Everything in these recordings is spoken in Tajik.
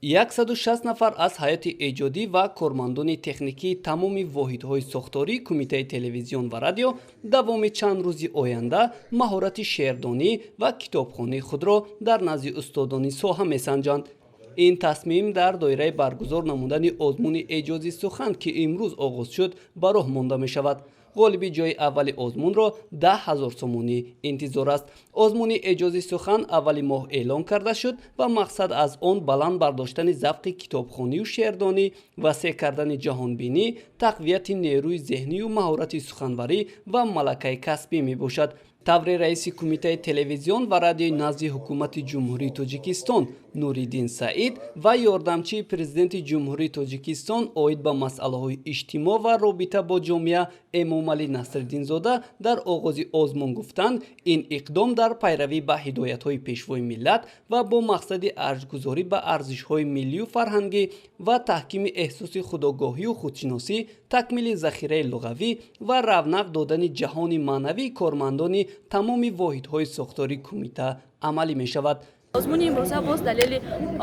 160 нафар аз ҳайати эҷодӣ ва кормандони техникии тамоми воҳидҳои сохтории Кумитаи телевизион ва радио давоми чанд рӯзи оянда маҳорати шеърдонӣ ва китобхонии худро дар назди устодони соҳа месанҷанд. ин тасмим дар доираи баргузор намудани озмуни эҷози сухан, ки имрӯз оғоз шуд, ба роҳ монда мешавад. ғолиби ҷои аввали озмунро 10 000 сомонӣ интизор аст. озмуни эҷози сухан аввали моҳ эълон карда шуд ва мақсад аз он баланд бардоштани завқи китобхонию шеърдонӣ, васеъ кардани ҷаҳонбинӣ, тақвияти нерӯи зеҳнию маҳорати суханварӣ ва малакаи касбӣ мебошад. таври раиси Кумитаи телевизион ва радиои назди ҳукумати ҷумҳурии Тоҷикистон Нуриддин Саид ва ёрдамчии президенти ҷумҳурии Тоҷикистон оид ба масъалаҳои иҷтимоъ ва робита бо ҷомеа Эмомалӣ Насриддинзода дар оғози озмун гуфтанд, ин иқдом дар пайравӣ ба ҳидоятҳои пешвои миллат ва бо мақсади арзгузорӣ ба арзишҳои миллию фарҳангӣ ва таҳкими эҳсоси худогоҳию худшиносӣ, такмили захираи луғавӣ ва равнақ додани ҷаҳони маънавии кормандони тамоми воҳидҳои сохтории кумита амалӣ мешавад. озмуни имрӯза боз далели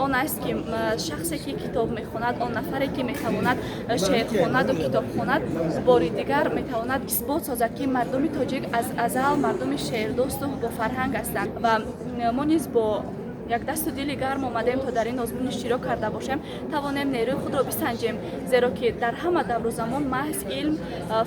он аст, ки шахсе ки китоб мехонад, он нафаре ки метавонад шеър хонаду китоб хонад, бори дигар метавонад исбот созад, ки мардуми тоҷик аз азал мардуми шеърдосту бо фарҳанг ҳастанд ва мо низ бо як дасту дили гарм омадем то дар ин озмун иштирок карда бошем, тавонем нерӯи худро бисанҷем, зеро ки дар ҳама давру замон маҳз илм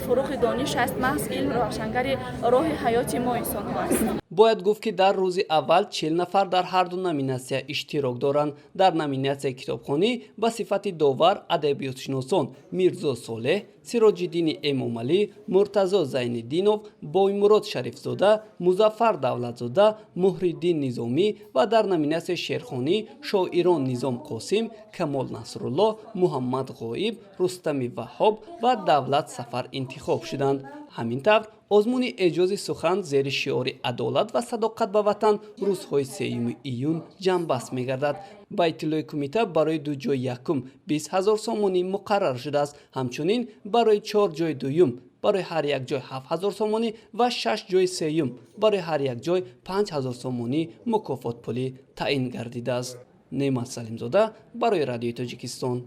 фурӯғи дониш аст, маҳз илм равшангари роҳи ҳаёти мо инсонҳо аст. бояд гуфт, ки дар рӯзи аввал 40 нафар дар ҳарду номинатсия иштирок доранд. дар номинатсияи китобхонӣ ба сифати довар адабиётшиносон Мирзо Солеҳ, Сироҷиддини Эмомалӣ, Муртазо Зайниддинов, Боймурод Шарифзода, Музаффар Давлатзода, Муҳриддин Низомӣ ва дар номинатсияи шеърхонӣ шоирон Низом Қосим, Камол Насрулло, Муҳаммад Ғоиб, Рустами Ваҳҳоб ва Давлат Сафар интихоб шуданд. ҳамин тавр озмуни эҷози сухан зери шиори адолат ва садоқат ба ватан рӯзҳои 3 июн ҷамъбаст мегардад. ба иттилои кумита барои 2 ҷои якум 20 000 сомонӣ муқаррар шудааст. ҳамчунин барои 4 ҷои дуюм барои ҳар як ҷой 7 000 сомонӣ ва 6 ҷои сеюм барои ҳар як ҷой 5 000 сомонӣ мукофотпулӣ таъин гардидааст. Неъмат Салимзода барои Радиои Тоҷикистон.